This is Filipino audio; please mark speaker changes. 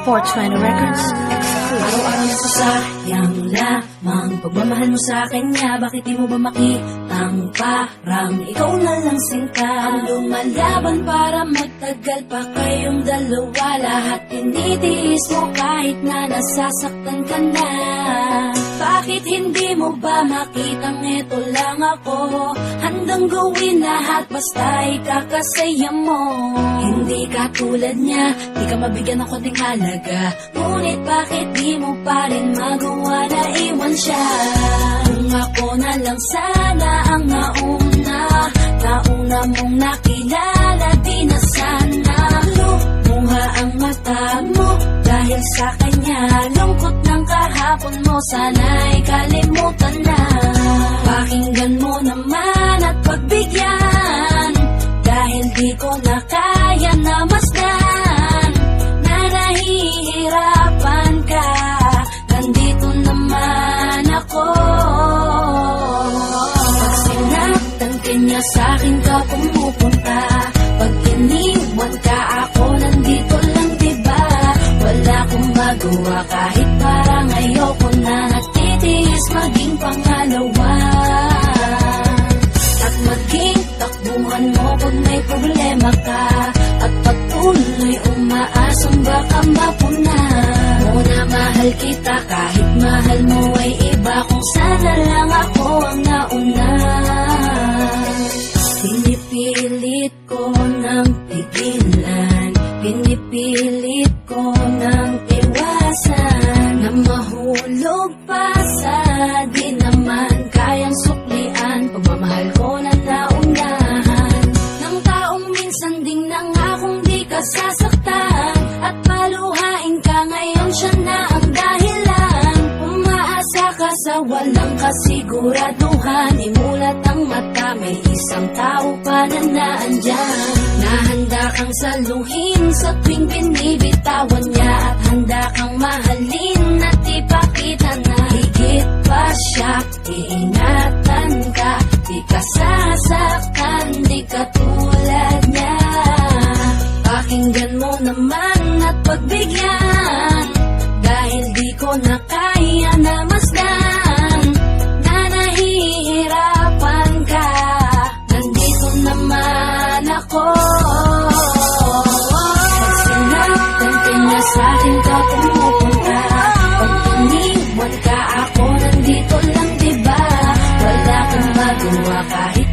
Speaker 1: 420 Records.
Speaker 2: Araw-araw nasasayang lamang pagmamahal mo sa kanya. Bakit di mo ba makitang parang ikaw na lang singka? Lumalaban para magtagal pa kayong dalawa. Lahat tinitiis mo kahit na nasasaktan ka na. Bakit hindi mo ba makitang eto lang ako? Handang gawin lahat basta ikakasaya mo. Hindi ka tulad niya, di ka mabigyan ng konting halaga. Ngunit bakit di mo pa rin magawa na iwan siya? Kung ako na lang sana ang nauna mong nakilala, di na sana lumuha ang mata mo dahil sa kanya. Lungkot ng kahapon mo, sana'y kalimutan na. Pakinggan mo naman at pagbigyan, dahil di ko na kaya na masdan na nahihirapan ka. Nandito naman ako. Pag sinaktan ka niya, sa'kin ka pumupunta. Pag iniwan ka, ako nandito lang, diba? Wala akong magawa kahit parang ayoko na. Nagtitiis maging pangalawa at maging takbuhan mo pag may problema ka. At patuloy umaasang baka mapuna mo na mahal kita kahit mahal mo ay iba. Kung sana lang ako ang nauna. Pinipilit ko ng pigilan, pinipilit ko ng iwasan na mahulog pa sa di naman kayang suklian. Pagmamahal ko na naunahan ng taong minsan ding nangakong di ka sasaktan. At paluhain ka ngayon, siya na ang dahilan. Umaasa ka sa walang kasiguraduhan. Imulat ang mata, may isang tao pa na naandyan. Nahanda kang saluhin sa tuwing binibitawan niya. At handa kang mahalin at ipakita na higit pa siya. Iingatan ka, di ka sasaktan, di ka tulad niya. Pakinggan mo naman at pagbigyan, dahil di ko na kaya na masdan na nahihirapan ka. Nandito naman ako. Pag sinaktan ka niya, sa'kin ka pumupunta. Pag iniwan ka, ako nandito lang, diba? Wala kang magawa kahit